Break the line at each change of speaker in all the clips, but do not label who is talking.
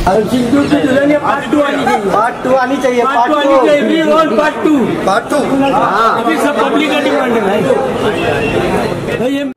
चिंटू की दुल्हनिया पार्ट 2 आनी चाहिए।
पार्ट 2 आनी चाहिए।
पार्ट 2 आनी चाहिए। We want part 2।
पार्ट 2
हाँ, अभी सब पब्लिक का डिमांड है भाई। ये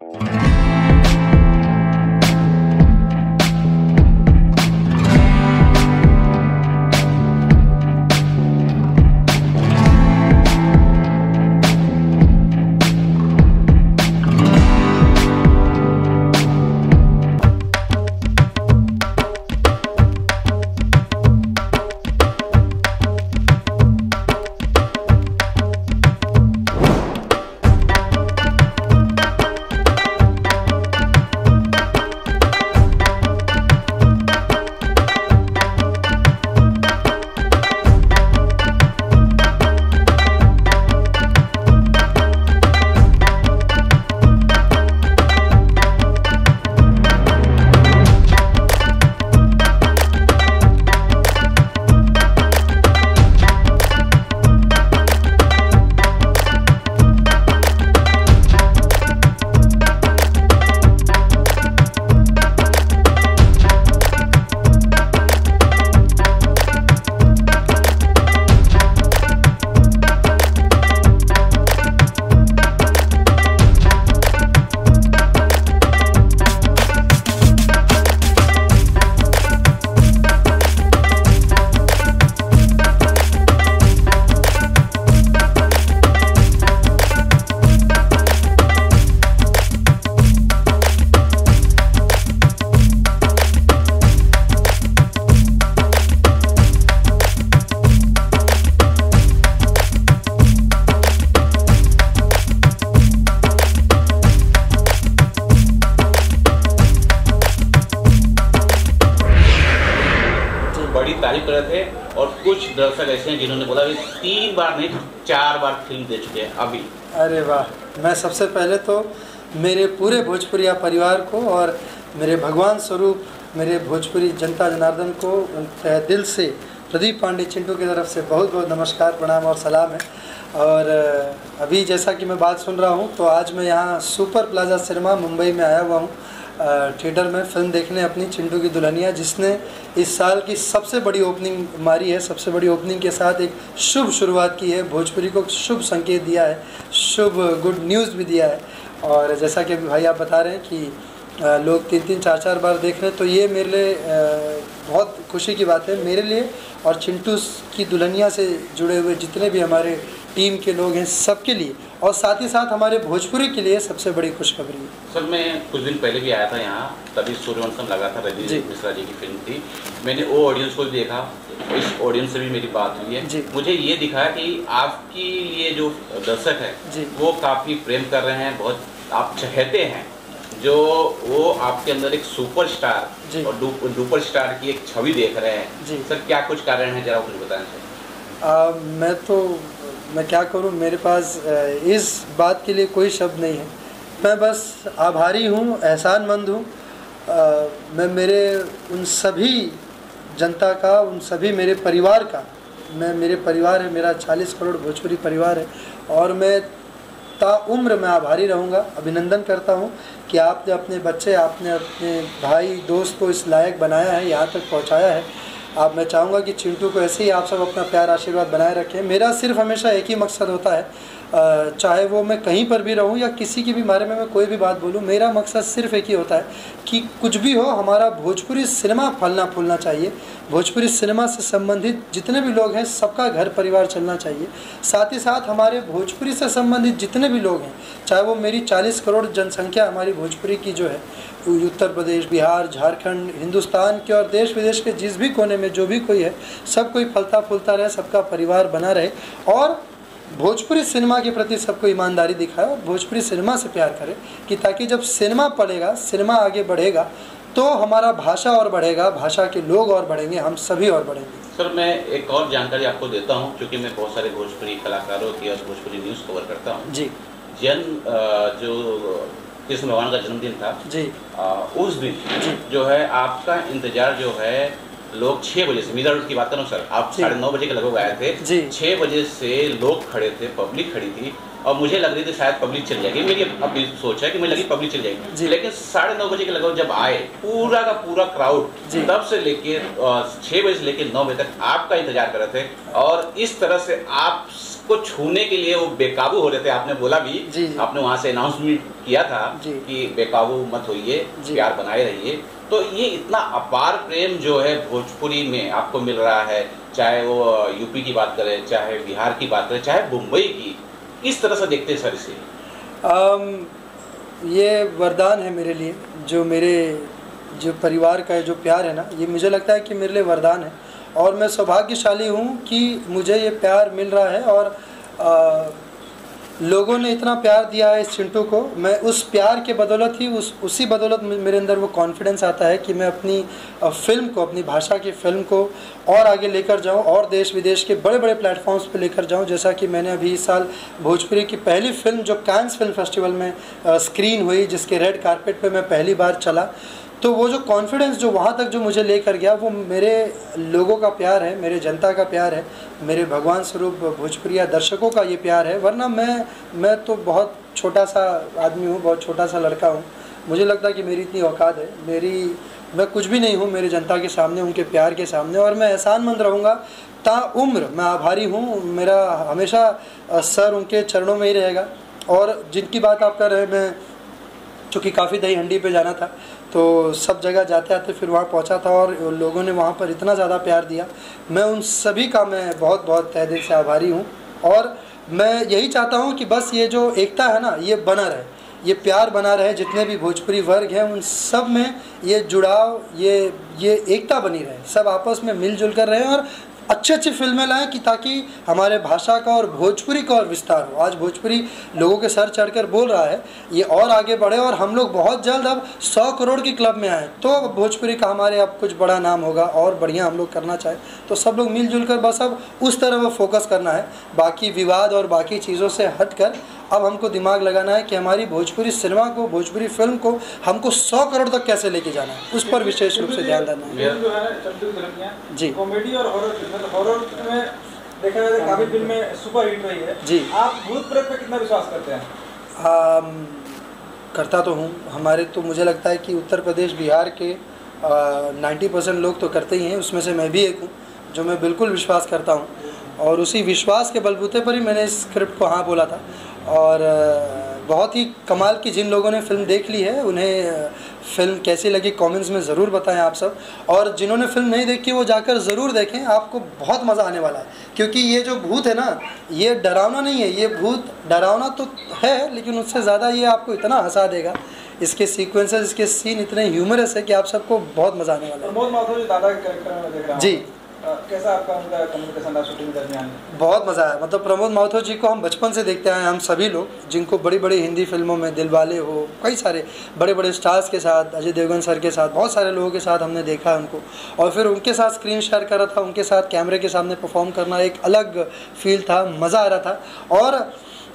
बड़ी तारीफ कर रहे थे और कुछ दर्शक ऐसे हैं जिन्होंने बोला 3 बार नहीं 4 बार फिल्म देख चुके हैं अभी।
अरे वाह, मैं सबसे पहले तो मेरे पूरे भोजपुरिया परिवार को और मेरे भगवान स्वरूप मेरे भोजपुरी जनता जनार्दन को तहे दिल से प्रदीप पांडे चिंटू की तरफ से बहुत बहुत नमस्कार, प्रणाम और सलाम है। और अभी जैसा कि मैं बात सुन रहा हूँ तो आज मैं यहाँ सुपर प्लाजा सिनेमा मुंबई में आया हुआ हूँ थिएटर में फिल्म देखने अपनी चिंटू की दुल्हनिया, जिसने इस साल की सबसे बड़ी ओपनिंग मारी है। सबसे बड़ी ओपनिंग के साथ एक शुभ शुरुआत की है, भोजपुरी को शुभ संकेत दिया है, शुभ गुड न्यूज़ भी दिया है। और जैसा कि अभी भाई आप बता रहे हैं कि लोग 3-3 4-4 बार देख रहे हैं, तो ये मेरे लिए बहुत खुशी की बात है, मेरे लिए और चिंटू की दुल्हनिया से जुड़े हुए जितने भी हमारे टीम के लोग हैं सबके लिए, और साथ ही साथ हमारे भोजपुरी के लिए सबसे बड़ी खुशखबरी है।
सर मैं कुछ दिन पहले भी आया था यहाँ, तभी सूर्यवंशम लगा था, रजनी मिश्रा जी की फिल्म थी। मैंने वो ऑडियंस को भी देखा, इस ऑडियंस से भी मेरी बात हुई है। मुझे ये दिखा कि आपकी लिए जो दर्शक है वो काफ़ी प्रेम कर रहे हैं, बहुत आप चाहते हैं, जो वो आपके अंदर एक सुपरस्टार और डुपर स्टार की एक छवि देख रहे हैं। सर क्या कुछ कारण है, जरा कुछ बताना चाहिए।
मैं क्या करूं, मेरे पास इस बात के लिए कोई शब्द नहीं है। मैं बस आभारी हूं, एहसानमंद हूं। मैं मेरे उन सभी जनता का, उन सभी मेरे परिवार का, मेरे परिवार है, मेरा 40 करोड़ भोजपुरी परिवार है, और मैं ताउम्र मैं आभारी रहूँगा। अभिनंदन करता हूँ कि आपने अपने बच्चे, आपने अपने भाई दोस्त को इस लायक बनाया है, यहाँ तक पहुँचाया है। मैं चाहूँगा कि चिंटू को ऐसे ही आप सब अपना प्यार आशीर्वाद बनाए रखें। मेरा सिर्फ हमेशा एक ही मकसद होता है, चाहे वो मैं कहीं पर भी रहूं या किसी के भी बारे में मैं कोई भी बात बोलूं, मेरा मकसद सिर्फ एक ही होता है कि कुछ भी हो, हमारा भोजपुरी सिनेमा फलना फूलना चाहिए। भोजपुरी सिनेमा से संबंधित जितने भी लोग हैं सबका घर परिवार चलना चाहिए। साथ ही साथ हमारे भोजपुरी से संबंधित जितने भी लोग हैं, चाहे वो मेरी 40 करोड़ जनसंख्या हमारी भोजपुरी की जो है, उत्तर प्रदेश, बिहार, झारखंड, हिंदुस्तान के और देश विदेश के जिस भी कोने में जो भी कोई है, सब कोई फलता फूलता रहे, सबका परिवार बना रहे, और भोजपुरी सिनेमा के प्रति सबको ईमानदारी दिखाए और भोजपुरी सिनेमा से प्यार करे, कि ताकि जब सिनेमा पड़ेगा, सिनेमा आगे बढ़ेगा, तो हमारा भाषा और बढ़ेगा, भाषा के लोग और बढ़ेंगे, हम सभी और बढ़ेंगे।
सर मैं एक और जानकारी आपको देता हूं, क्योंकि मैं बहुत सारे भोजपुरी कलाकारों की और भोजपुरी न्यूज़ कवर करता हूं।
जी।
जो कृष्ण भगवान का जन्मदिन था
जी,
उस दिन जो है आपका इंतजार जो है, लोग 6 बजे से, मीरा रोड की बात करूँ सर, आप 9:30 बजे के लगभग आए थे, 6 बजे से लोग खड़े थे, पब्लिक खड़ी थी, और मुझे लग रही थी शायद पब्लिक चल जाएगी, मेरी अपनी सोच है कि मुझे लगी पब्लिक चल जाएगी, लेकिन 9:30 बजे के लगभग जब आए पूरा का पूरा क्राउड तब से लेके 6 बजे से लेके 9 बजे तक आपका इंतजार कर रहे थे, और इस तरह से आपको छूने के लिए वो बेकाबू हो रहे थे। आपने बोला भी, आपने वहाँ से अनाउंसमेंट किया था कि बेकाबू मत होइए, प्यार बनाए रहिए। तो ये इतना अपार प्रेम जो है भोजपुरी में आपको मिल रहा है, चाहे वो यूपी की बात करें, चाहे बिहार की बात करें, चाहे मुंबई की, इस तरह से देखते हैं सर इसे?
ये वरदान है मेरे लिए, जो परिवार का जो प्यार है ना, ये मुझे लगता है कि मेरे लिए वरदान है, और मैं सौभाग्यशाली हूँ कि मुझे ये प्यार मिल रहा है, और लोगों ने इतना प्यार दिया है इस चिंटू को। मैं उस प्यार के बदौलत ही उसी बदौलत मेरे अंदर वो कॉन्फिडेंस आता है कि मैं अपनी फिल्म को, अपनी भाषा की फिल्म को और आगे लेकर जाऊं, और देश विदेश के बड़े बड़े प्लेटफॉर्म्स पे लेकर जाऊं। जैसा कि मैंने अभी इस साल भोजपुरी की पहली फिल्म जो कांस फिल्म फेस्टिवल में स्क्रीन हुई, जिसके रेड कारपेट पे मैं पहली बार चला, तो वो जो कॉन्फिडेंस जो वहाँ तक जो मुझे लेकर गया, वो मेरे लोगों का प्यार है, मेरे जनता का प्यार है, मेरे भगवान स्वरूप भोजपुरिया दर्शकों का ये प्यार है। वरना मैं तो बहुत छोटा सा आदमी हूँ, बहुत छोटा सा लड़का हूँ। मुझे लगता है कि मेरी इतनी औकात है, मैं कुछ भी नहीं हूँ मेरे जनता के सामने, उनके प्यार के सामने, और मैं एहसानमंद रहूँगा ताउम्र। मैं आभारी हूँ, मेरा हमेशा सर उनके चरणों में ही रहेगा। और जिनकी बात आप कर रहे हैं, मैं चूँकि काफ़ी दही हंडी पे जाना था, तो सब जगह जाते आते फिर वहाँ पहुँचा था, और लोगों ने वहाँ पर इतना ज़्यादा प्यार दिया। मैं उन सभी का मैं बहुत बहुत तहे दिल से आभारी हूँ, और मैं यही चाहता हूँ कि बस ये जो एकता है ना, ये बना रहे, ये प्यार बना रहे। जितने भी भोजपुरी वर्ग हैं उन सब में ये जुड़ाव, ये एकता बनी रहे, सब आपस में मिलजुल कर रहे, और अच्छी अच्छी फिल्में लाएं कि ताकि हमारे भाषा का और भोजपुरी का और विस्तार हो। आज भोजपुरी लोगों के सर चढ़कर बोल रहा है, ये और आगे बढ़े, और हम लोग बहुत जल्द अब 100 करोड़ की क्लब में आए, तो भोजपुरी का हमारे अब कुछ बड़ा नाम होगा, और बढ़िया हम लोग करना चाहें तो सब लोग मिलजुल कर बस अब उस तरफ फोकस करना है। बाकी विवाद और बाकी चीज़ों से हट कर अब हमको दिमाग लगाना है कि हमारी भोजपुरी सिनेमा को, भोजपुरी फिल्म को हमको 100 करोड़ तक कैसे लेके जाना है, उस पर विशेष रूप से ध्यान देना है। जी,
कॉमेडी और हॉरर में देखा जाए तो काफी फिल्में सुपर हिट रही है।
जी,
आप भूत प्रेत पे कितना विश्वास करते हैं?
करता तो हूँ। हमारे तो मुझे लगता है कि उत्तर प्रदेश, बिहार के 90% लोग तो करते ही हैं, उसमें से मैं भी एक हूँ जो मैं बिल्कुल विश्वास करता हूँ, और उसी विश्वास के बलबूते पर ही मैंने इस स्क्रिप्ट को हाँ बोला था। और बहुत ही कमाल की जिन लोगों ने फिल्म देख ली है, उन्हें फिल्म कैसी लगी कमेंट्स में ज़रूर बताएं आप सब, और जिन्होंने फिल्म नहीं देखी वो जाकर ज़रूर देखें, आपको बहुत मज़ा आने वाला है। क्योंकि ये जो भूत है ना, ये डरावना नहीं है, ये भूत डरावना तो है, लेकिन उससे ज़्यादा ये आपको इतना हंसा देगा, इसके सीक्वेंसेस, इसके सीन इतने ह्यूमरस है कि आप सबको बहुत मज़ा आने वाला है।
प्रमोद माथुर जी दादा के कैरेक्टर में देख रहा हूं।
जी,
कैसा आपका उनका कम्युनिकेशन रहा शूटिंग दरमियान?
बहुत मज़ा आया। मतलब प्रमोद माथुर जी को हम बचपन से देखते आए, हम सभी लोग, जिनको बड़ी बड़ी हिंदी फिल्मों में दिलवाले हो, कई सारे बड़े बड़े स्टार्स के साथ, अजय देवगन सर के साथ, बहुत सारे लोगों के साथ हमने देखा है उनको, और फिर उनके साथ स्क्रीन शेयर कर रहा था, उनके साथ कैमरे के सामने परफॉर्म करना एक अलग फील था, मज़ा आ रहा था। और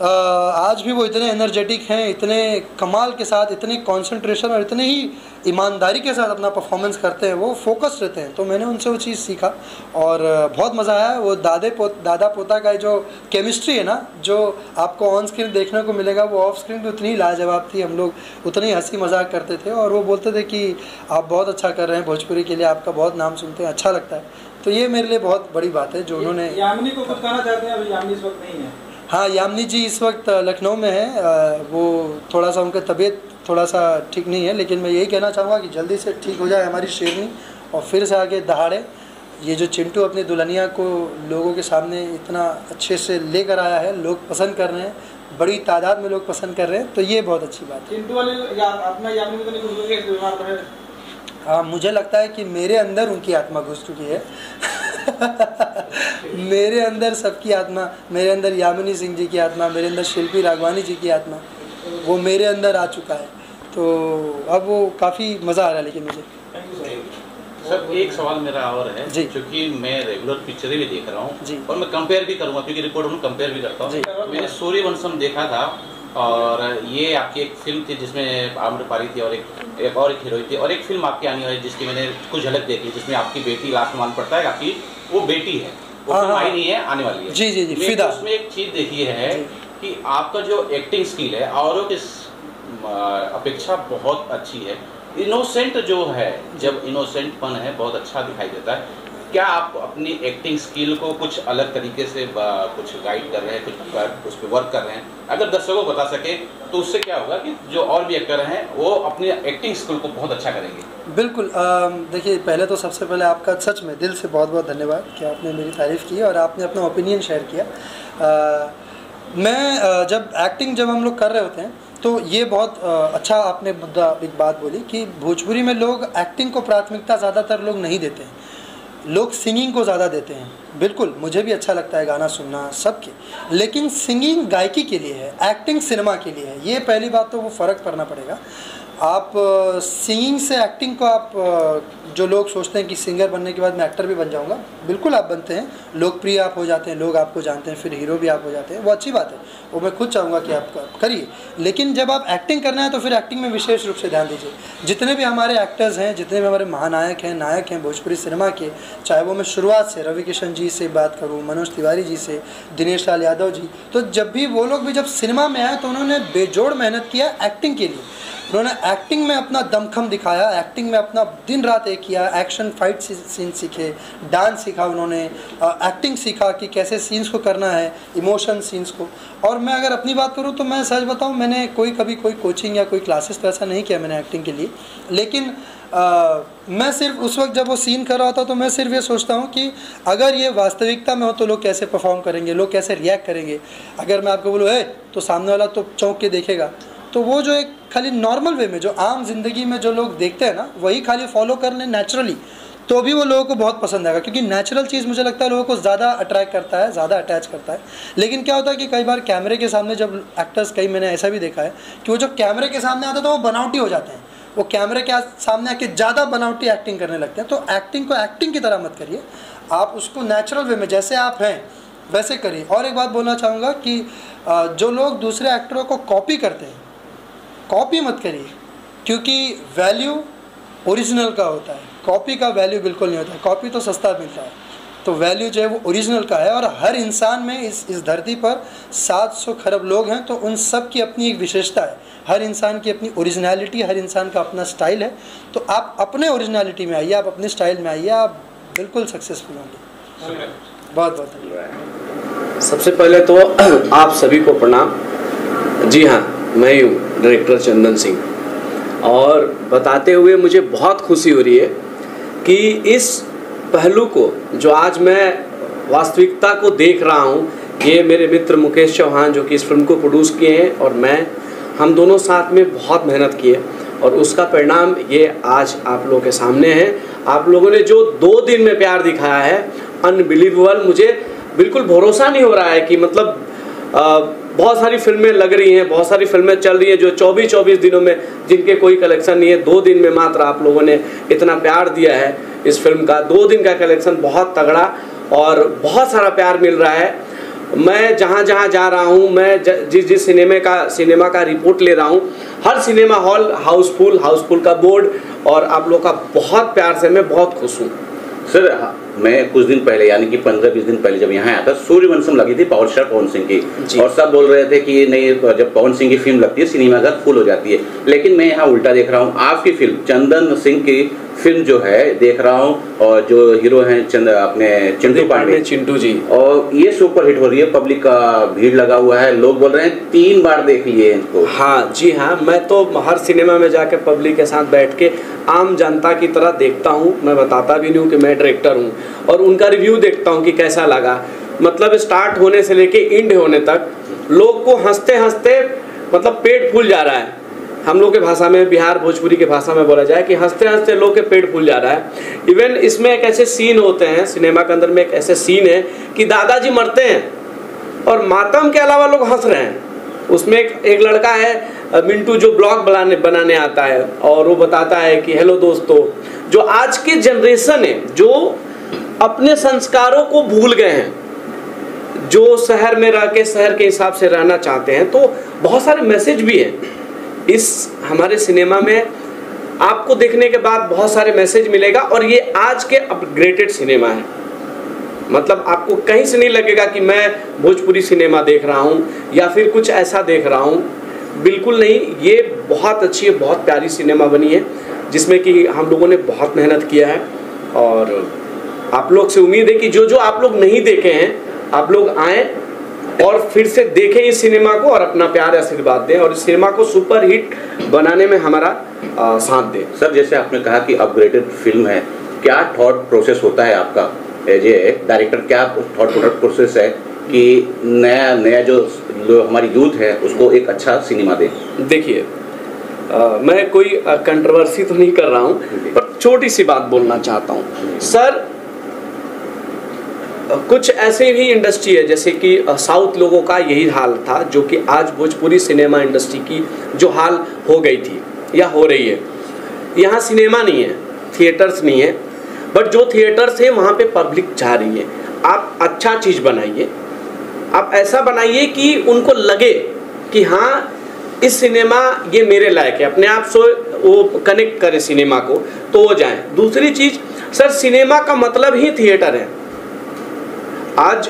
आज भी वो इतने एनर्जेटिक हैं, इतने कमाल के साथ, इतने कंसंट्रेशन और इतने ही ईमानदारी के साथ अपना परफॉर्मेंस करते हैं, वो फोकस रहते हैं। तो मैंने उनसे वो चीज़ सीखा और बहुत मज़ा आया। वो दादा पोता का जो केमिस्ट्री है ना, जो आपको ऑन स्क्रीन देखने को मिलेगा, वो ऑफ स्क्रीन भी उतनी ही लाजवाब थी। हम लोग उतनी हंसी मजाक करते थे, और वो बोलते थे कि आप बहुत अच्छा कर रहे हैं भोजपुरी के लिए, आपका बहुत नाम सुनते हैं, अच्छा लगता है। तो ये मेरे लिए बहुत बड़ी बात है जो उन्होंने।
यामिनी को कुछ कहना चाहते हैं? अभी यामिनी इस वक्त नहीं है।
हाँ, यामिनी जी इस वक्त लखनऊ में है। वो थोड़ा सा उनका तबीयत थोड़ा सा ठीक नहीं है, लेकिन मैं यही कहना चाहूँगा कि जल्दी से ठीक हो जाए हमारी शेरनी, और फिर से आगे दहाड़े। ये जो चिंटू अपनी दुल्हनिया को लोगों के सामने इतना अच्छे से लेकर आया है, लोग पसंद कर रहे हैं, बड़ी तादाद में लोग पसंद कर रहे हैं, तो ये बहुत अच्छी बात है।
चिंटू वाली आत्मा यामिनी में तो नहीं घुस गई बीमार पर?
हाँ, मुझे लगता है कि मेरे अंदर उनकी आत्मा घुस चुकी है। मेरे अंदर सबकी आत्मा, मेरे अंदर यामिनी सिंह जी की आत्मा, मेरे अंदर शिल्पी राघवानी जी की आत्मा, वो मेरे अंदर आ चुका है। तो अब वो काफ़ी मज़ा आ रहा है। लेकिन मुझे
सर एक सवाल मेरा और है,
जी,
क्योंकि मैं रेगुलर पिक्चरें भी देख रहा हूँ
जी,
और मैं कंपेयर भी करूँगा, क्योंकि रिपोर्ट में कंपेयर भी करता हूँ। मैंने सूर्यवंशम देखा था, और ये आपकी एक फिल्म थी जिसमें आम्रपाली थी, और एक और एक हीरोइन थी, और एक फिल्म आपकी आनी है जिसकी मैंने कुछ झलक देखी, जिसमें आपकी बेटी लास्ट मान पड़ता है, आपकी वो बेटी है, वो फिल्म आई नहीं है, आने वाली है।
जी जी जी, फिदा।
उसमें एक चीज़ देखी है कि आपका जो एक्टिंग स्किल है औरों की अपेक्षा बहुत अच्छी है। इनोसेंट जो है, जब इनोसेंटपन है बहुत अच्छा दिखाई देता है। क्या आप अपनी एक्टिंग स्किल को कुछ अलग तरीके से कुछ गाइड कर रहे हैं, कुछ उस पर वर्क कर रहे हैं? अगर दर्शकों को बता सके तो उससे क्या होगा कि जो और भी एक्टर हैं वो अपनी एक्टिंग स्किल को बहुत अच्छा करेंगे।
बिल्कुल। देखिए, पहले तो सबसे पहले आपका सच में दिल से बहुत बहुत धन्यवाद कि आपने मेरी तारीफ़ की और आपने अपना ओपिनियन शेयर किया। मैं जब हम लोग कर रहे होते हैं तो ये बहुत अच्छा आपने मुद्दा एक बात बोली कि भोजपुरी में लोग एक्टिंग को प्राथमिकता ज़्यादातर लोग नहीं देते हैं, लोग सिंगिंग को ज़्यादा देते हैं। बिल्कुल, मुझे भी अच्छा लगता है गाना सुनना सबके, लेकिन सिंगिंग गायकी के लिए है, एक्टिंग सिनेमा के लिए है। ये पहली बात तो वो फ़र्क करना पड़ेगा। आप सिंगिंग से एक्टिंग को आप जो लोग सोचते हैं कि सिंगर बनने के बाद मैं एक्टर भी बन जाऊंगा, बिल्कुल आप बनते हैं, लोकप्रिय आप हो जाते हैं, लोग आपको जानते हैं, फिर हीरो भी आप हो जाते हैं, वो अच्छी बात है, वो मैं खुद चाहूँगा कि आप करिए। लेकिन जब आप एक्टिंग करना है तो फिर एक्टिंग में विशेष रूप से ध्यान दीजिए। जितने भी हमारे एक्टर्स हैं, जितने भी हमारे महानायक हैं, नायक हैं भोजपुरी सिनेमा के, चाहे वो मैं शुरुआत से रवि किशन जी से बात करूँ, मनोज तिवारी जी से, दिनेश लाल यादव जी, तो जब भी वो लोग भी जब सिनेमा में आए तो उन्होंने बेजोड़ मेहनत किया एक्टिंग के लिए। उन्होंने एक्टिंग में अपना दमखम दिखाया, एक्टिंग में अपना दिन रात एक किया, एक्शन फाइट सीन सीखे, डांस सीखा, उन्होंने एक्टिंग सीखा कि कैसे सीन्स को करना है, इमोशन सीन्स को। और मैं अगर अपनी बात करूं तो मैं सच बताऊं, मैंने कभी कोई कोचिंग या कोई क्लासेस तो ऐसा नहीं किया मैंने एक्टिंग के लिए। लेकिन मैं सिर्फ उस वक्त जब वो सीन कर रहा था तो मैं सिर्फ ये सोचता हूँ कि अगर ये वास्तविकता में हो तो लोग कैसे परफॉर्म करेंगे, लोग कैसे रिएक्ट करेंगे। अगर मैं आपको बोलूँ तो सामने वाला तो चौंक के देखेगा, तो वो जो एक खाली नॉर्मल वे में जो आम जिंदगी में जो लोग देखते हैं ना, वही खाली फॉलो कर लें नेचुरली, तो भी वो लोगों को बहुत पसंद आएगा। क्योंकि नेचुरल चीज़ मुझे लगता है लोगों को ज़्यादा अट्रैक्ट करता है, ज़्यादा अटैच करता है। लेकिन क्या होता है कि कई बार कैमरे के सामने जब एक्टर्स, कई मैंने ऐसा भी देखा है कि वो जब कैमरे के सामने आते हैं तो वो बनावटी हो जाते हैं, वो कैमरे के सामने आके ज़्यादा बनावटी एक्टिंग करने लगते हैं। तो एक्टिंग को एक्टिंग की तरह मत करिए, आप उसको नेचुरल वे में जैसे आप हैं वैसे करिए। और एक बात बोलना चाहूँगा कि जो लोग दूसरे एक्टरों को कॉपी करते हैं, कॉपी मत करिए, क्योंकि वैल्यू ओरिजिनल का होता है, कॉपी का वैल्यू बिल्कुल नहीं होता है। कॉपी तो सस्ता मिलता है, तो वैल्यू जो है वो ओरिजिनल का है। और हर इंसान में इस धरती पर 700 खरब लोग हैं, तो उन सब की अपनी एक विशेषता है, हर इंसान की अपनी ओरिजिनलिटी, हर इंसान का अपना स्टाइल है। तो आप अपने ओरिजिनलिटी में आइए, आप अपने स्टाइल में आइए, आप बिल्कुल सक्सेसफुल होंगे। बहुत बहुत धन्यवाद।
सबसे पहले तो आप सभी को प्रणाम। जी हाँ, मैं ही हूँ डायरेक्टर चंदन सिंह, और बताते हुए मुझे बहुत खुशी हो रही है कि इस पहलू को जो आज मैं वास्तविकता को देख रहा हूँ, ये मेरे मित्र मुकेश चौहान जो कि इस फिल्म को प्रोड्यूस किए हैं और हम दोनों साथ में बहुत मेहनत किए, और उसका परिणाम ये आज आप लोगों के सामने है। आप लोगों ने जो 2 दिन में प्यार दिखाया है, अनबिलीवेबल। मुझे बिल्कुल भरोसा नहीं हो रहा है कि मतलब बहुत सारी फिल्में लग रही हैं, बहुत सारी फिल्में चल रही हैं जो 24-24 दिनों में जिनके कोई कलेक्शन नहीं है, 2 दिन में मात्र आप लोगों ने इतना प्यार दिया है इस फिल्म का। 2 दिन का कलेक्शन बहुत तगड़ा और बहुत सारा प्यार मिल रहा है। मैं जहाँ जहाँ जा रहा हूँ, मैं जिस सिनेमा का रिपोर्ट ले रहा हूँ, हर सिनेमा हॉल हाउसफुल का बोर्ड, और आप लोग का बहुत प्यार से मैं बहुत खुश हूँ।
सर, मैं कुछ दिन पहले यानी कि 15-20 दिन पहले जब यहाँ आया था, सूर्यवंशम लगी थी पावर स्टार पवन सिंह की, और सब बोल रहे थे कि नहीं, जब पवन सिंह की फिल्म लगती है सिनेमा घर फुल हो जाती है। लेकिन मैं यहाँ उल्टा देख रहा हूँ, आपकी फिल्म चंदन सिंह की फिल्म जो है देख रहा हूँ, और जो हीरो हैं अपने चिंटू पांडे,
चिंटू जी,
और ये सुपर हिट हो रही है, पब्लिक का भीड़ लगा हुआ है, लोग बोल रहे हैं 3 बार देख लिए इनको।
हाँ जी हाँ, मैं तो हर सिनेमा में जाके पब्लिक के साथ बैठ के आम जनता की तरह देखता हूँ। मैं बताता भी नहीं हूँ कि मैं डायरेक्टर हूँ, और उनका रिव्यू देखता हूँ कि कैसा लगा। मतलब स्टार्ट होने से लेके एंड होने तक लोग को हंसते हंसते मतलब पेट फूल जा रहा है। हम लोग के भाषा में, बिहार भोजपुरी के भाषा में बोला जाए कि हंसते हंसते लोग के पेट फूल जा रहा है। इवन इसमें एक ऐसे सीन होते हैं सिनेमा के अंदर में, एक ऐसे सीन है कि दादाजी मरते हैं और मातम के अलावा लोग हंस रहे हैं। उसमें एक लड़का है मिंटू, जो ब्लॉग बनाने आता है, और वो बताता है कि हेलो दोस्तों, जो आज के जनरेशन है जो अपने संस्कारों को भूल गए हैं, जो शहर में रह के शहर के हिसाब से रहना चाहते हैं, तो बहुत सारे मैसेज भी हैं इस हमारे सिनेमा में। आपको देखने के बाद बहुत सारे मैसेज मिलेगा, और ये आज के अपग्रेडेड सिनेमा है। मतलब आपको कहीं से नहीं लगेगा कि मैं भोजपुरी सिनेमा देख रहा हूँ या फिर कुछ ऐसा देख रहा हूँ, बिल्कुल नहीं। ये बहुत अच्छी है, बहुत प्यारी सिनेमा बनी है जिसमें कि हम लोगों ने बहुत मेहनत किया है। और आप लोग से उम्मीद है कि जो जो आप लोग नहीं देखे हैं आप लोग आएँ और फिर से देखें इस सिनेमा को और अपना प्यार आशीर्वाद दें और इस सिनेमा को सुपर हिट बनाने में हमारा साथ दें।
सर, जैसे आपने कहा कि अपग्रेडेड फिल्म है, क्या थॉट प्रोसेस होता है आपका एज ए डायरेक्टर? क्या थॉट प्रोसेस है कि नया जो हमारी यूथ है उसको एक अच्छा सिनेमा दे?
देखिए, मैं कोई कंट्रोवर्सी तो नहीं कर रहा हूँ, पर छोटी सी बात बोलना चाहता हूँ। सर, कुछ ऐसे भी इंडस्ट्री है जैसे कि साउथ लोगों का यही हाल था, जो कि आज भोजपुरी सिनेमा इंडस्ट्री की जो हाल हो गई थी या हो रही है। यहाँ सिनेमा नहीं है, थिएटर्स नहीं है, बट जो थिएटर्स है वहाँ पे पब्लिक जा रही है। आप अच्छा चीज़ बनाइए, आप ऐसा बनाइए कि उनको लगे कि हाँ इस सिनेमा ये मेरे लायक है, अपने आप से वो कनेक्ट करें सिनेमा को तो वो जाएं। दूसरी चीज़ सर, सिनेमा का मतलब ही थिएटर है। आज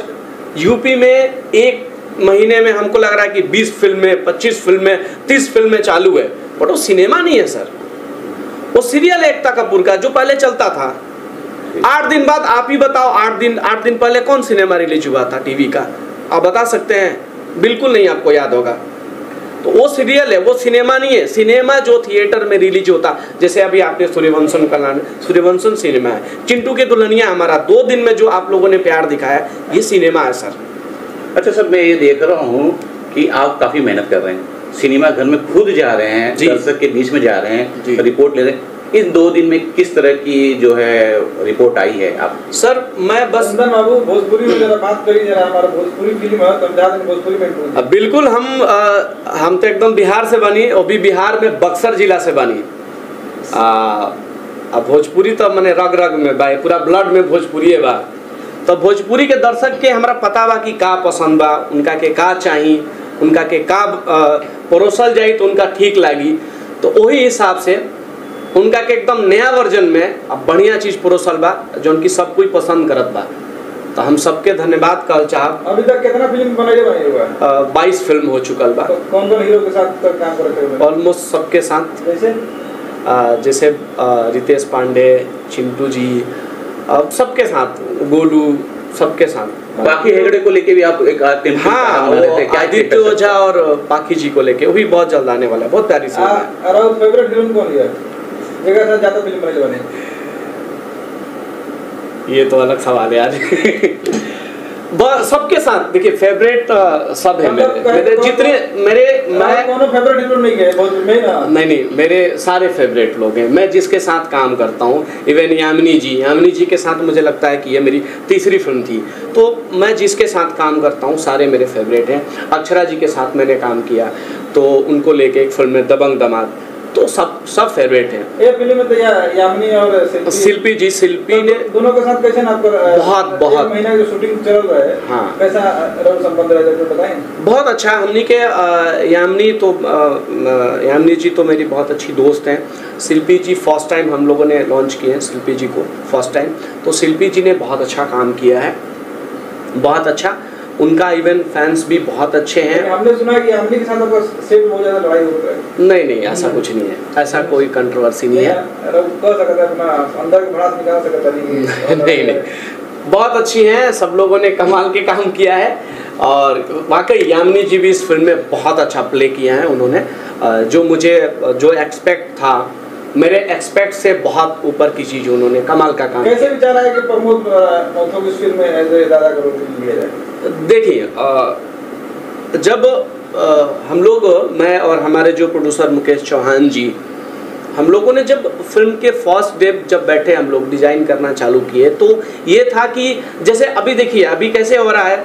यूपी में एक महीने में हमको लग रहा है कि 20 फिल्में, 25 फिल्में, 30 फिल्में चालू है, बट वो सिनेमा नहीं है सर। वो सीरियल है एकता कपूर का जो पहले चलता था। 8 दिन बाद आप ही बताओ, 8 दिन पहले कौन सिनेमा रिलीज हुआ था टीवी का? आप बता सकते हैं? बिल्कुल नहीं आपको याद होगा। तो वो सीरियल है, वो सिनेमा नहीं है। सिनेमा जो थिएटर में रिलीज होता, जैसे अभी आपने सूर्यवंशम का नाम, सूर्यवंशम सिनेमा है। चिंटू के दुल्हनिया हमारा 2 दिन में जो आप लोगों ने प्यार दिखाया, ये सिनेमा है सर।
अच्छा सर, मैं ये देख रहा हूँ कि आप काफ़ी मेहनत कर रहे हैं, सिनेमा घर में खुद जा रहे हैं, दर्शक के बीच में जा रहे हैं, रिपोर्ट ले रहे हैं। इन 2 दिन में किस तरह की जो है रिपोर्ट आई है आप?
सर मैं बस
बाबू भोजपुरी में जरा बात करिए, जरा हमारा भोजपुरी फिल्म है तो ज्यादा भोजपुरी में।
बिल्कुल, हम तो एकदम बिहार से बनी, और भी बिहार में बक्सर जिला से बनी। अब भोजपुरी तो मैंने रग रग में बा, पूरा ब्लड में भोजपुरी है बा। तो भोजपुरी के दर्शक के हमरा पता बा कि का पसंद बा, उनका के का चाहिए, उनका के का परोसल जाई तो उनका ठीक लगी। तो वही हिसाब से उनका के एकदम नया वर्जन में अब बढ़िया चीज परोसल बा जो उनकी सब कोई पसंद करत बा। तो हम सबके धन्यवाद कर चाहब।
अभी तक कितना फिल्म बने हुआ है?
22 फिल्म हो चुकल बा।
तो कौन कौन हीरो के साथ काम करते हुए?
ऑलमोस्ट सबके साथ, जैसे रितेश पांडे, चिंटू जी, सबके साथ, गोलू, सबके साथ।
पाखी हेगड़े को लेके भी आप एक
हाँ, आदित्य ओझा और पाखी जी को लेके, वो भी बहुत जल्द आने वाला है। बहुत प्यारी सी
फेवरेट हीरोइन कौन है? जगह ज्यादा फिल्म बने बने, ये तो अलग सवाल है आज।
सबके साथ देखिए, फेवरेट सब है मेरे जितने मेरे, मैं
कौन फेवरेट हीरो नहीं है?
नहीं, मेरे सारे फेवरेट लोग हैं। मैं जिसके साथ काम करता हूँ, इवन यामिनी जी के साथ मुझे लगता है कि ये मेरी तीसरी फिल्म थी। तो मैं जिसके साथ काम करता हूँ सारे मेरे फेवरेट हैं। अक्षरा जी के साथ मैंने काम किया तो उनको लेके एक फिल्म में दबंग दमाद, तो सब फेवरेट हैं।
ये फिल्म में तो यामिनी और
शिल्पी जी, शिल्पी ने
दोनों के साथ कैसे
बहुत
महीना जो शूटिंग चल रहा है,
हाँ,
कैसा संबंध रहा है बताएं?
बहुत अच्छा। हमनी के यामिनी जी तो मेरी बहुत अच्छी दोस्त हैं। शिल्पी जी फर्स्ट टाइम हम लोगों ने लॉन्च किए हैं शिल्पी जी को फर्स्ट टाइम, तो शिल्पी जी ने बहुत अच्छा काम किया है, बहुत अच्छा। उनका इवन फैंस भी बहुत अच्छे हैं।
हमने सुना है कि यामिनी के साथ आपका सेट में बहुत ज़्यादा लड़ाई हो रहा है।
नहीं, ऐसा कुछ नहीं है, ऐसा कोई कंट्रोवर्सी नहीं है। नहीं, बहुत अच्छी हैं, सब लोगों ने कमाल के काम किया है। और वाकई यामिनी जी भी इस फिल्म में बहुत अच्छा प्ले किया है उन्होंने। जो एक्सपेक्ट था, मेरे एक्सपेक्ट से बहुत ऊपर की चीज़ उन्होंने कमाल का काम।
कैसे विचार आया कि प्रमोद माथुर की फिल्म में एज ए दादा का रोल लिया जाए?
देखिए, जब हम लोग, मैं और हमारे जो प्रोड्यूसर मुकेश चौहान जी, हम लोगों ने जब फिल्म के फर्स्ट डे जब बैठे हम लोग डिज़ाइन करना चालू किए, तो ये था कि जैसे अभी देखिए अभी कैसे हो रहा है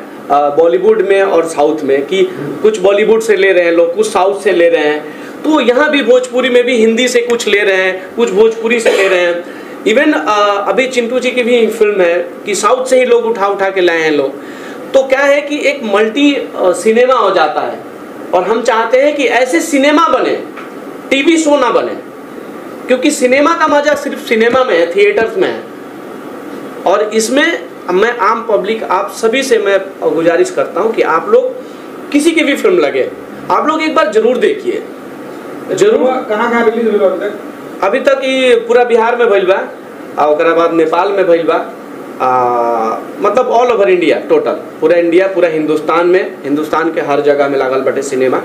बॉलीवुड में और साउथ में कि कुछ बॉलीवुड से ले रहे हैं लोग, कुछ साउथ से ले रहे हैं, तो यहाँ भी भोजपुरी में भी हिंदी से कुछ ले रहे हैं, कुछ भोजपुरी से ले रहे हैं। इवन अभी चिंटू जी की भी फिल्म है कि साउथ से ही लोग उठा के लाए हैं लोग। तो क्या है कि एक मल्टी सिनेमा हो जाता है, और हम चाहते हैं कि ऐसे सिनेमा बने, टीवी शो ना बने, क्योंकि सिनेमा का मजा सिर्फ सिनेमा में है, थिएटर्स में है। और इसमें मैं आम पब्लिक आप सभी से मैं गुजारिश करता हूँ कि आप लोग किसी की भी फिल्म लगे आप लोग एक बार जरूर देखिए, जरूर।
कहाँ रिलीज हुई अभी तक?
अभी तक ये पूरा बिहार में भइल बा और ओकरा बाद नेपाल में भइल बा, मतलब ऑल ओवर इंडिया, टोटल पूरा इंडिया, पूरा हिंदुस्तान में, हिंदुस्तान के हर जगह में लागल बटे सिनेमा,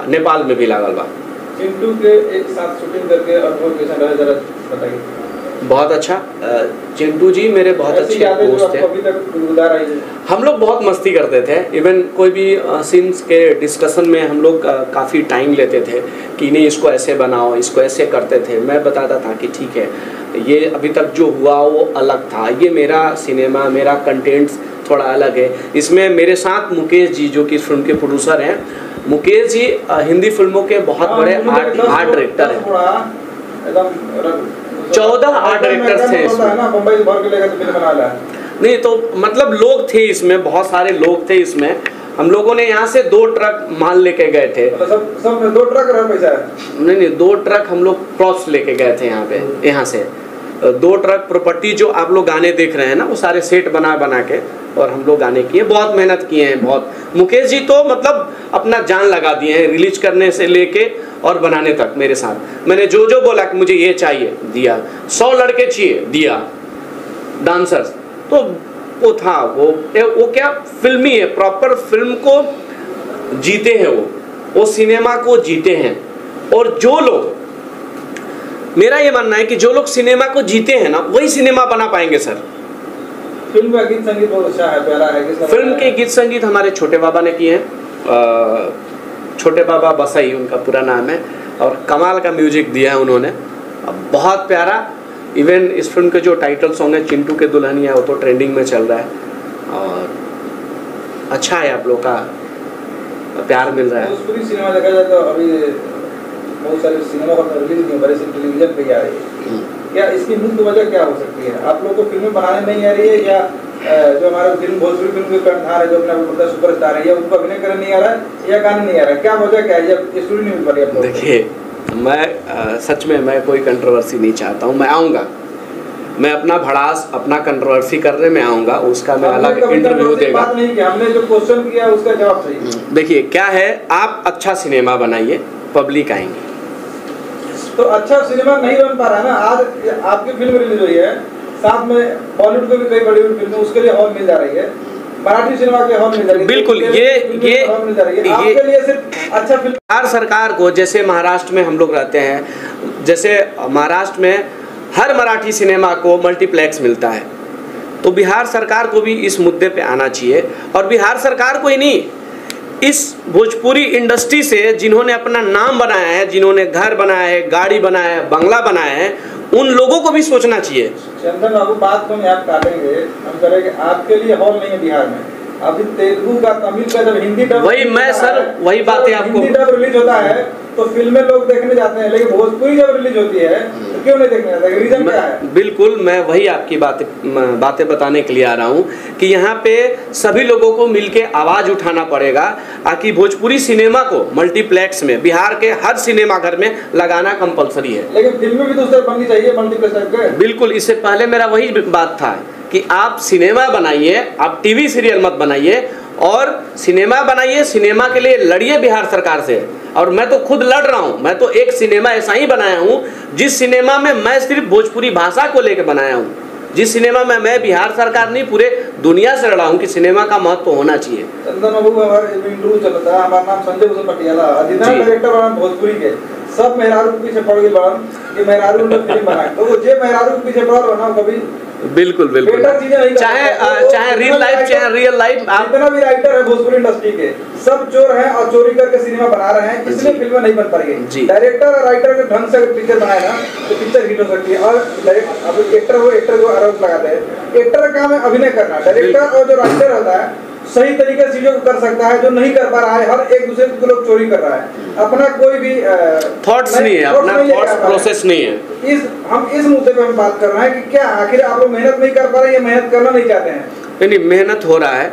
नेपाल में भी लागल बा।
चिंटू के एक साथ शूटिंग करके अनुभव कैसा रहा, जरा बताइए।
बहुत अच्छा, चिंटू जी मेरे बहुत अच्छे दोस्त थे।
अभी तक गुजार आई है?
हम लोग बहुत मस्ती करते थे, इवन कोई भी सीन्स के डिस्कशन में हम लोग काफ़ी टाइम लेते थे कि नहीं इसको ऐसे बनाओ, इसको ऐसे करते थे। मैं बताता था कि ठीक है ये अभी तक जो हुआ वो अलग था, ये मेरा सिनेमा, मेरा कंटेंट्स थोड़ा अलग है। इसमें मेरे साथ मुकेश जी जो कि फिल्म के प्रोड्यूसर हैं, मुकेश जी हिंदी फिल्मों के बहुत बड़े आर्ट डायरेक्टर हैं, 14 आर्ट डायरेक्टर्स थे इसमें।
मुंबई से भर के लेकर फिल्म बना लिया
नहीं तो मतलब लोग थे इसमें, बहुत सारे लोग थे इसमें। हम लोगों ने यहाँ से 2 ट्रक माल लेके गए थे।
सब 2 ट्रक रहा पैसा है?
नहीं 2 ट्रक हम लोग प्रॉप्स लेके गए थे यहाँ पे, यहाँ से 2 ट्रक प्रॉपर्टी जो आप लोग गाने देख रहे हैं ना, वो सारे सेट बना के और हम लोग गाने किए, बहुत मेहनत किए हैं बहुत। मुकेश जी तो मतलब अपना जान लगा दिए हैं, रिलीज करने से लेके और बनाने तक मेरे साथ। मैंने जो बोला कि मुझे ये चाहिए दिया, 100 लड़के चाहिए दिया, डांसर्स, तो वो था वो क्या फिल्मी है, प्रॉपर फिल्म को जीते हैं वो सिनेमा को जीते हैं। और जो लोग, मेरा ये मानना है कि जो लोग सिनेमा को जीते हैं ना वही सिनेमा बना पाएंगे सर।
फिल्म का गीत संगीत बहुत अच्छा है, प्यारा है।
फिल्म के गीत संगीत हमारे छोटे बाबा ने किए हैं, छोटे बाबा बसई उनका पूरा नाम है, और कमाल का म्यूजिक दिया है उन्होंने, बहुत प्यारा। इवन इस फिल्म के जो टाइटल सॉन्ग है चिंटू के दुल्हनिया, वो तो ट्रेंडिंग में चल रहा है और अच्छा है, आप लोग का प्यार मिल रहा है।
भोजपुरी सिनेमा देखा जाए तो अभी बहुत सारे सिनेमा रिलीज नहीं हो रहे, सिर्फ टेलीविजन पे ही आ रही है। क्या इसकी मुख्य वजह क्या हो सकती है? आप लोग को फिल्में बनाने नहीं आ रही है, या जो हमारा फिल्म भोजपुरी फिल्म के कर्णधार है जो अपना सुपरस्टार है, उनको अभिनय करने नहीं आ रहा है या गाने नहीं आ रहा है? क्या वजह क्या है जब स्टोरी नहीं मिल पा रही है?
देखिए मैं सच में मैं कोई कंट्रोवर्सी नहीं चाहता हूँ, मैं आऊँगा, मैं अपना भड़ास अपना कंट्रोवर्सी करने में आऊँगा, उसका मैं अलग इंटरव्यू देगा।
बात नहीं कि हमने जो क्वेश्चन किया उसका जवाब सही।
देखिए क्या है, आप अच्छा सिनेमा बनाइए, पब्लिक आएंगे।
तो अच्छा सिनेमा नहीं बन पा रहा है ना। आज आपकी फिल्म रिलीज हुई है, साथ में बॉलीवुड को भी कई बड़ी फिल्में उसके लिए हॉल मिल जा रही है, मराठी सिनेमा के हॉल मिल जा रही है।
बिल्कुल, ये
आपके लिए सिर्फ अच्छा फिल्म।
बिहार सरकार को, जैसे महाराष्ट्र में हम लोग रहते हैं, जैसे महाराष्ट्र में हर मराठी सिनेमा को मल्टीप्लेक्स मिलता है, तो बिहार सरकार को भी इस मुद्दे पे आना चाहिए। और बिहार सरकार को ही नहीं, इस भोजपुरी इंडस्ट्री से जिन्होंने अपना नाम बनाया है, जिन्होंने घर बनाया है, गाड़ी बनाया है, बंगला बनाया है, उन लोगों को भी सोचना चाहिए।
चंदन बाबू बात को आप काटेंगे, हम करेंगे आपके लिए हॉल नहीं है बिहार में। अभी तेलुगु का, तमिल का, जब हिंदी डब,
वही मैं सर वही बातें आपको,
हिंदी डब रिलीज होता है तो फिल्में लोग देखने जाते हैं, लेकिन भोजपुरी जब रिलीज होती है तो क्यों नहीं देखने जाते? रीजन क्या है?
बिल्कुल मैं वही आपकी बातें बताने के लिए आ रहा हूँ कि यहाँ पे सभी लोगों को मिलके आवाज उठाना पड़ेगा ताकि भोजपुरी सिनेमा को मल्टीप्लेक्स में, बिहार के हर सिनेमा घर में लगाना कंपलसरी है।
लेकिन फिल्में भी तो उस तरह बननी चाहिए मल्टीप्लेक्स के।
बिल्कुल, इससे पहले मेरा वही बात था कि आप सिनेमा बनाइए, आप टीवी सीरियल मत बनाइए, और सिनेमा बनाइए, सिनेमा के लिए लड़िए बिहार सरकार से। और मैं तो खुद लड़ रहा हूँ, मैं तो एक सिनेमा ऐसा ही बनाया हूँ जिस सिनेमा में मैं सिर्फ भोजपुरी भाषा को लेकर बनाया हूँ, जिस सिनेमा में मैं बिहार सरकार नहीं पूरे दुनिया से लड़ा हूँ कि सिनेमा का महत्व होना चाहिए।
चंदन बाबू हमारा इंटरव्यू चलता है, हमारा नाम संजय भूषण पटियाला, अधिनायक डायरेक्टर बना भोजपुरी के। सब मेहरारू के पीछे पड़ गए बड़न कि मेहरारू ने फिल्म बनाई, तो वो जे मेहरारू के पीछे पड़ा ना कभी।
बिल्कुल बिल्कुल, चाहे रियल लाइफ चाहे रियल लाइफ,
जितना भी राइटर है भोजपुरी इंडस्ट्री के सब चोर हैं और चोरी करके सिनेमा बना रहे हैं, इसलिए फिल्में नहीं बन पा रही है। डायरेक्टर और राइटर के ढंग से पिक्चर बनाए ना तो पिक्चर हिट हो सकती है। और अब एक्टर को आरोप लगाते हैं, एक्टर का काम है अभिनय करना, डायरेक्टर और जो राइटर होता है सही तरीके से चीजों को कर सकता है, जो नहीं कर पा रहा है हर एक दूसरे को लोग चोरी कर रहा है, अपना कोई भी
थॉट्स नहीं है, अपना थॉट्स प्रोसेस नहीं है।
हम इस मुद्दे पे हम बात कर रहे हैं कि क्या आखिर आप लोग मेहनत नहीं कर पा रहे हैं या मेहनत करना नहीं चाहते हैं?
नहीं, मेहनत हो रहा है,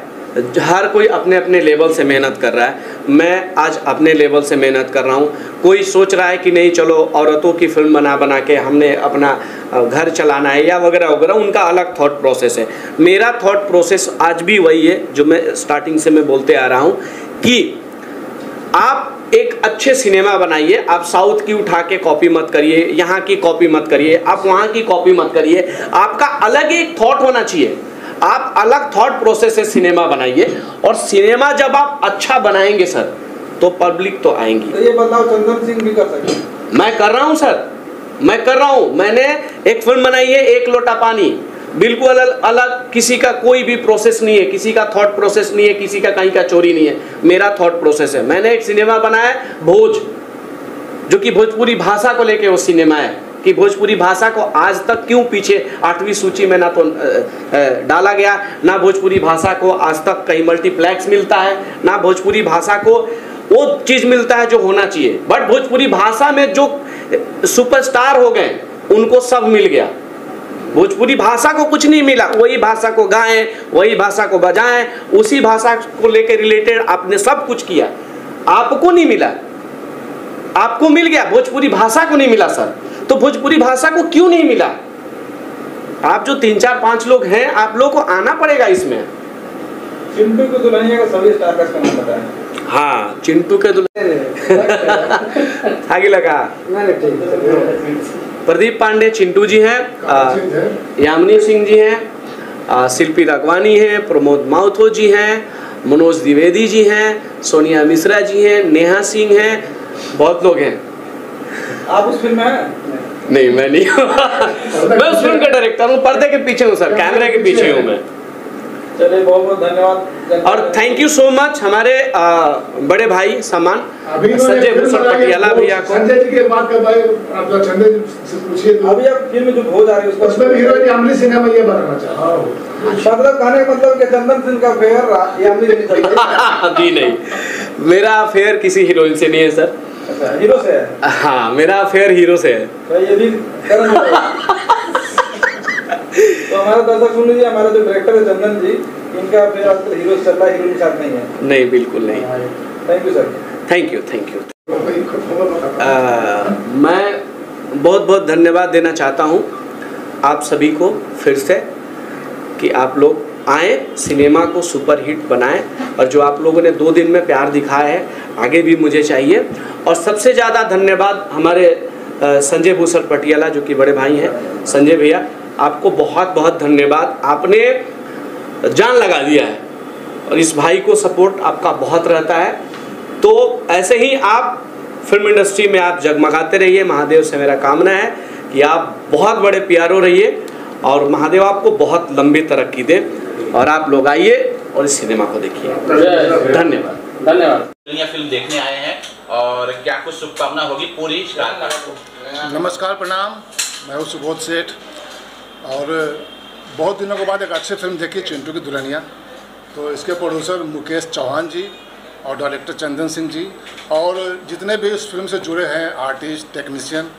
हर कोई अपने अपने लेवल से मेहनत कर रहा है। मैं आज अपने लेवल से मेहनत कर रहा हूँ। कोई सोच रहा है कि नहीं चलो औरतों की फिल्म बना बना के हमने अपना घर चलाना है या वगैरह वगैरह, उनका अलग थॉट प्रोसेस है। मेरा थॉट प्रोसेस आज भी वही है जो मैं स्टार्टिंग से मैं बोलते आ रहा हूँ कि आप एक अच्छे सिनेमा बनाइए। आप साउथ की उठा के कॉपी मत करिए, यहाँ की कॉपी मत करिए, आप वहाँ की कॉपी मत करिए। आपका अलग एक थॉट होना चाहिए। आप अलग थॉट प्रोसेस से सिनेमा बनाइए और सिनेमा जब आप अच्छा बनाएंगे सर तो पब्लिक तो आएंगी।
तो ये बदलाव चंदन सिंह भी कर सकते हैं।
मैं कर रहा हूँ सर, मैं कर रहा हूँ। मैंने एक फिल्म बनाई है एक लोटा पानी, बिल्कुल अलग, किसी का कोई भी प्रोसेस नहीं है, किसी का थॉट प्रोसेस नहीं है, किसी का कहीं का चोरी नहीं है, मेरा थॉट प्रोसेस है। मैंने एक सिनेमा बनाया है भोज, जो कि भोजपुरी भाषा को लेके वो सिनेमा है कि भोजपुरी भाषा को आज तक क्यों पीछे 8वीं सूची में ना तो डाला गया, ना भोजपुरी भाषा को आज तक कहीं मल्टीप्लेक्स मिलता है, ना भोजपुरी भाषा को वो चीज़ मिलता है जो होना चाहिए। बट भोजपुरी भाषा में जो सुपरस्टार हो गए उनको सब मिल गया। भोजपुरी भाषा को कुछ नहीं मिला, वही भाषा को गाएं, वही भाषा को बजाएं, उसी भाषा को लेकर रिलेटेड आपने सब कुछ किया। आपको नहीं मिला, आपको मिल गया, भोजपुरी भाषा को नहीं मिला सर। तो भोजपुरी भाषा को क्यों नहीं मिला? आप जो 3 4 5 लोग हैं, आप लोगों को आना पड़ेगा इसमें।
चिंटू के दुल्हनिया का सभी स्टार कास्ट का नाम बताएं।
हाँ, चिंटू के आगे लगा प्रदीप पांडे चिंटू जी हैं, यामिनी सिंह जी हैं, शिल्पी राघवानी हैं, प्रमोद माउथो जी हैं, मनोज द्विवेदी जी हैं, सोनिया मिश्रा जी हैं, नेहा सिंह हैं, बहुत लोग हैं।
आप उस फिल्म में हैं?
नहीं, मैं नहीं मैं उस फिल्म का डायरेक्टर हूँ, पर्दे के पीछे हूँ सर, कैमरे के पीछे हूँ मैं।
चलिए, बहुत बहुत धन्यवाद
और थैंक यू सो मच हमारे बड़े भाई सम्मान संजय भूषण पटियाला भैया को।
संजय जी के बात का भाई आप संजय जी से पूछिए।
अभी आप फिल्म जो भोज आ रही है
उसमें भी हीरोइन यामिनी सिंह है, मैं ये बताना चाहता हूं।
मतलब कहने का मतलब कि चंदन सिंह का फेयर यामिनी सिंह से है?
जी नहीं, मेरा अफेयर किसी हीरोइन से नहीं है सर।
अच्छा, हीरो से है?
हाँ, मेरा अफेयर हीरो से है।
तो ये भी तो हमारे दर्शक सुन लीजिए, हमारे जो डायरेक्टर है चंदन जी, इनका फिर आजकल हीरो चल रहा है, हीरोइन के साथ नहीं है।
नहीं, बिल्कुल नहीं।
Thank you sir.
Thank you, thank you. मैं बहुत बहुत धन्यवाद देना चाहता हूँ आप सभी को फिर से कि आप लोग आए, सिनेमा को सुपर हिट बनाएं, और जो आप लोगों ने 2 दिन में प्यार दिखाया है आगे भी मुझे चाहिए। और सबसे ज़्यादा धन्यवाद हमारे संजय भूषण पटियाला जो कि बड़े भाई हैं। संजय भैया, आपको बहुत बहुत धन्यवाद, आपने जान लगा दिया है और इस भाई को सपोर्ट आपका बहुत रहता है। तो ऐसे ही आप फिल्म इंडस्ट्री में आप जगमगाते रहिए। महादेव से मेरा कामना है कि आप बहुत बड़े प्यारो रहिए और महादेव आपको बहुत लंबी तरक्की दे, और आप लोग आइए और इस सिनेमा को देखिए। धन्यवाद, धन्यवाद।
फिल्म देखने आए हैं और क्या कुछ शुभकामना होगी पूरी स्टार कास्ट को?
नमस्कार, प्रणाम। मैं हूँ सुबोध सेठ और बहुत दिनों के बाद एक अच्छी फिल्म देखी, चिंटू की दुल्हनिया। तो इसके प्रोड्यूसर मुकेश चौहान जी और डायरेक्टर चंदन सिंह जी और जितने भी इस फिल्म से जुड़े हैं आर्टिस्ट, टेक्नीशियन,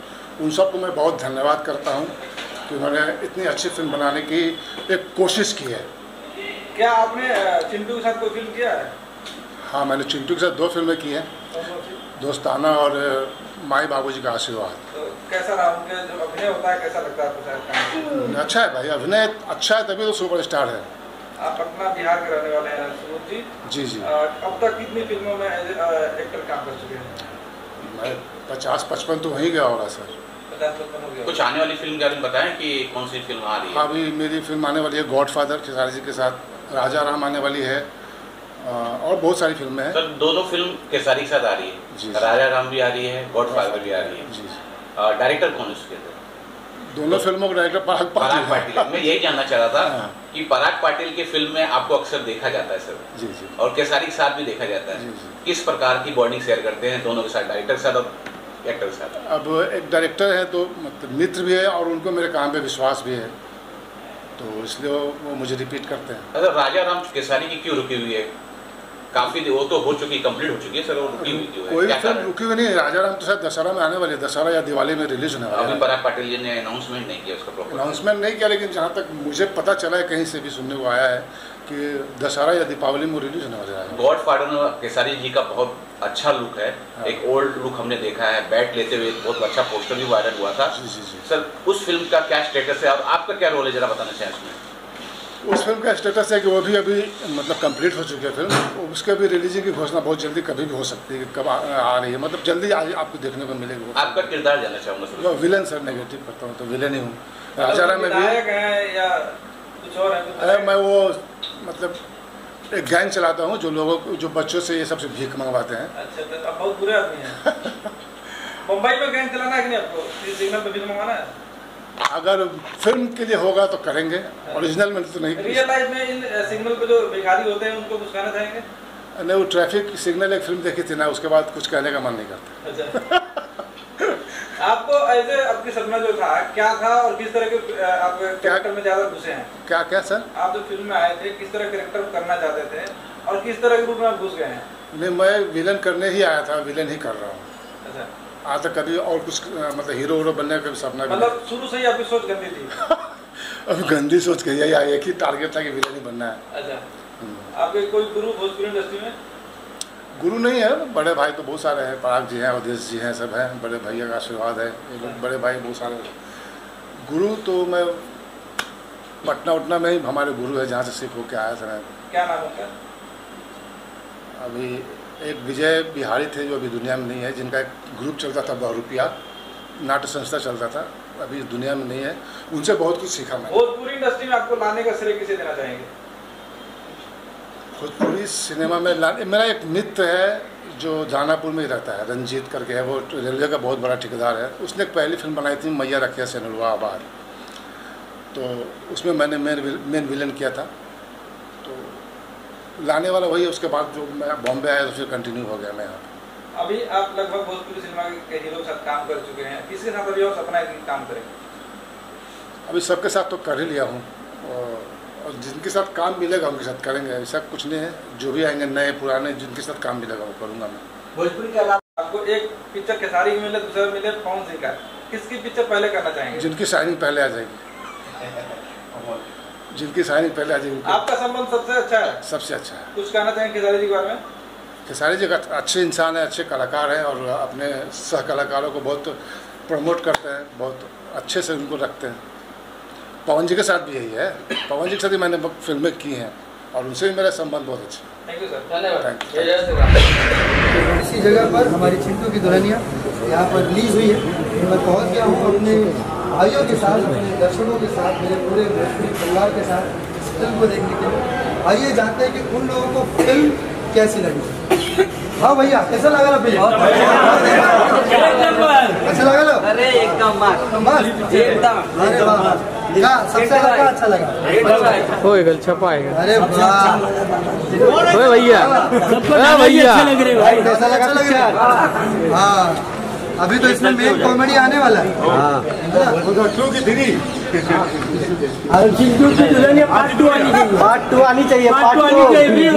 उन सबको मैं बहुत धन्यवाद करता हूं कि उन्होंने इतनी अच्छी फिल्म बनाने की एक कोशिश की है।
क्या आपने चिंटू के साथ कोई फिल्म किया है?
हाँ, मैंने चिंटू के साथ 2 फिल्में की हैं, दोस्ताना और माई बाबूजी का आशीर्वाद।
तो कैसा रहा उनका जो अभिनय होता है, कैसा लगता है आपको?
अच्छा है भाई, अभिनय अच्छा है तभी तो सुपरस्टार है।
आप पटना बिहार के रहने वाले हैं सुबोध जी?
जी जी।
अब तक कितनी फिल्मों में एक्टर काम कर चुके हैं?
मैं 50-55 तो वहीं गया होगा सर।
50-55 हो गया।
कुछ आने वाली फिल्म के बारे में बताएं कि कौन सी फिल्म आ रही है?
अभी मेरी फिल्म आने वाली है गॉडफादर, खेसारी जी के साथ, राजा राम आने वाली है और बहुत सारी फिल्में हैं।
सर, 2 फिल्म खेसारी के साथ आ रही है, राजा राम भी आ रही है, गॉडफादर भी आ रही है।
जी।
डायरेक्टर कौन है उसके?
दोनों फिल्मों का डायरेक्टर पराग
पाटिल। मैं यही जानना चाह रहा था कि पराग पाटिल की फिल्म में आपको अक्सर देखा जाता है सर।
जी जी।
और केसारी के साथ भी देखा जाता है।
जी जी।
किस प्रकार की बॉन्डिंग शेयर करते हैं दोनों के साथ, डायरेक्टर के साथ और एक्टर के साथ?
अब एक डायरेक्टर है तो मतलब मित्र भी है और उनको मेरे काम पे विश्वास भी है, तो इसलिए वो मुझे रिपीट करते हैं।
अच्छा, राजा राम केसारी की क्यों रुकी हुई है? काफी वो तो हो चुकी, कंप्लीट हो चुकी है सर, वो रुकी हुई क्यों है?
कोई फिल्म रुकी हुई नहीं है। राजा राम तो शायद दशहरा में आने वाली है, दशहरा या दिवाली में रिलीज होने वाला है।
पराग पाटिल जी ने अनाउंसमेंट नहीं किया उसका?
अनाउंसमेंट नहीं किया, लेकिन जहाँ तक मुझे पता चला है, कहीं से भी सुनने को आया है कि दशहरा या दीपावली में रिलीज होने वाला है।
गॉडफादर में केसारी जी का बहुत अच्छा लुक है।
हाँ।
एक ओल्ड लुक हमने देखा है, बैट लेते हुए बहुत अच्छा पोस्टर भी वायरल हुआ था।
जी।
सर उस फिल्म का क्या स्टेटस है और आपका क्या रोल है, जरा बताना चाहिए उसमें।
उस फिल्म का स्टेटस है कि वो भी अभी मतलब कंप्लीट हो चुकी है फिल्म, उसके भी रिलीजिंग की घोषणा बहुत जल्दी कभी भी हो सकती है कि कब आ रही है, मतलब जल्दी आपको देखने को मिलेगी।
आपका किरदार जानना चाहूँगा सर।
विलन सर, नेगेटिव करता हूँ तो विलन ही हूँ। राजारा में भी मैं वो मतलब एक गैंग चलाता हूँ जो लोगों को, जो बच्चों से ये सबसे भीख मंगवाते हैं।
अच्छा, तो आप बहुत बुरे आदमी हैं। मुंबई में गैंग चलाना है कि नहीं आपको? सिग्नल पे भीख मंगवाना है? अगर
फिल्म के लिए होगा तो करेंगे, ओरिजिनल में तो नहीं।
रियल लाइफ में इन सिग्नल पे जो भिखारी होते हैं उनको कुछ कहना चाहेंगे?
नहीं, वो ट्रैफिक सिग्नल एक फिल्म देखी थी ना, उसके बाद कुछ कहने का मन नहीं करता।
अच्छा। आपको ऐसे आपकी सपना जो था क्या था और किस तरह के आप कैरेक्टर में ज़्यादा घुसे हैं?
क्या सर?
आप जो फिल्म में आए थे किस तरह कैरेक्टर करना चाहते थे और किस तरह के रूप में आप घुस गए हैं?
नहीं, मैं विलन करने ही आया था, विलन ही कर रहा हूँ।
अच्छा।
आज तक कभी और कुछ मतलब हीरो बनने का सपना भी
मतलब शुरू से ही आपकी सोच गंदी थी?
अब गंदी सोच के या एक ही टारगेट था कि विलन ही बनना है।
अच्छा। आपके कोई गुरु भोजपुरी इंडस्ट्री में?
गुरु नहीं है, बड़े भाई तो बहुत सारे हैं, पराग जी हैं, अवधेश जी हैं, सब हैं, बड़े भैया का आशीर्वाद है, ये लोग बड़े भाई बहुत सारे। गुरु तो मैं पटना में ही हमारे गुरु है, जहाँ से सीख होके आया था मैं।
क्या नाम उनका?
अभी एक विजय बिहारी थे जो अभी दुनिया में नहीं है, जिनका एक ग्रुप चलता था बहुरूपिया, नाट्य संस्था चलता था, अभी दुनिया में नहीं है। उनसे बहुत कुछ सीखा मैं।
भोजपुरी इंडस्ट्री में आपको लाने का श्रेय किसे देना चाहेंगे?
भोजपुरी सिनेमा में मेरा एक मित्र है जो दानापुर में ही रहता है, रंजीत करके है, वो रेलवे का बहुत बड़ा ठेकेदार है। उसने एक पहली फिल्म बनाई थी मैया रखिया से नलवा आबाद, तो उसमें मैंने मेन विलन किया था। तो लाने वाला वही है। उसके बाद जो मैं बॉम्बे आया तो फिर कंटिन्यू हो गया मैं यहाँ।
अभी आप लगभग भोजपुरी सिनेमा के हीरो के साथ काम कर चुके हैं, किसके साथ अभी और सपना है कि काम करेंगे?
अभी सबके साथ तो कर ही लिया हूँ, और जिनके साथ काम मिलेगा उनके साथ करेंगे, ऐसा कुछ नहीं है। जो भी आएंगे नए पुराने, जिनके साथ काम मिलेगा वो करूँगा मैं।
भोजपुरी के अलावा आपको एक पिक्चर खेसारी की मिले, दूसरा मिले पवन सिंह का, किसकी पिक्चर पहले करना चाहेंगे?
जिनकी साइनिंग पहले आ जाएगी, जिनकी साइनिंग पहले आ जाएगी।
आपका संबंध सबसे अच्छा है?
सबसे अच्छा है।
कुछ कहना चाहेंगे खेसारी जी के बारे में?
खेसारी जी अच्छे इंसान है, अच्छे कलाकार हैं, और अपने सह कलाकारों को बहुत प्रमोट करते हैं, बहुत अच्छे से उनको रखते हैं। पवन जी के साथ भी यही है, पवन जी के साथ ही मैंने फिल्में की हैं और उनसे भी मेरा संबंध बहुत अच्छा है।
Thank you sir. धन्यवाद।
इसी जगह पर हमारी चिंटू की दुल्हनिया यहाँ पर रिलीज हुई है। मैं पहुँच गया हूँ अपने भाइयों के साथ, अपने दर्शकों के साथ, मेरे पूरे परिवार के साथ इस फिल्म को देखने के लिए। आइए जानते हैं कि उन लोगों को फिल्म कैसी लगी। हाँ भैया, कैसा लगा लो फिल्म? कैसा लगा लो?
अरे एकदम एकदम।
अरे वाह, क्या सबसे अच्छा लगा?
होएगा छपा है।
अरे वाह
भैया, भैया अच्छे लग रहे हो भाई।
कैसा लगा पिक्चर? हाँ, अभी तो इसमें मेन कॉमेडी आने वाला है। हाँ,
चिंटू की दुल्हनिया पार्ट 2 आनी चाहिए।
पार्ट 2 आनी चाहिए।
पार्ट 2 आनी चाहिए।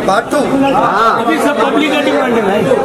पार्ट 2
हाँ,
अभी सब पब्लिक का डिमांड है।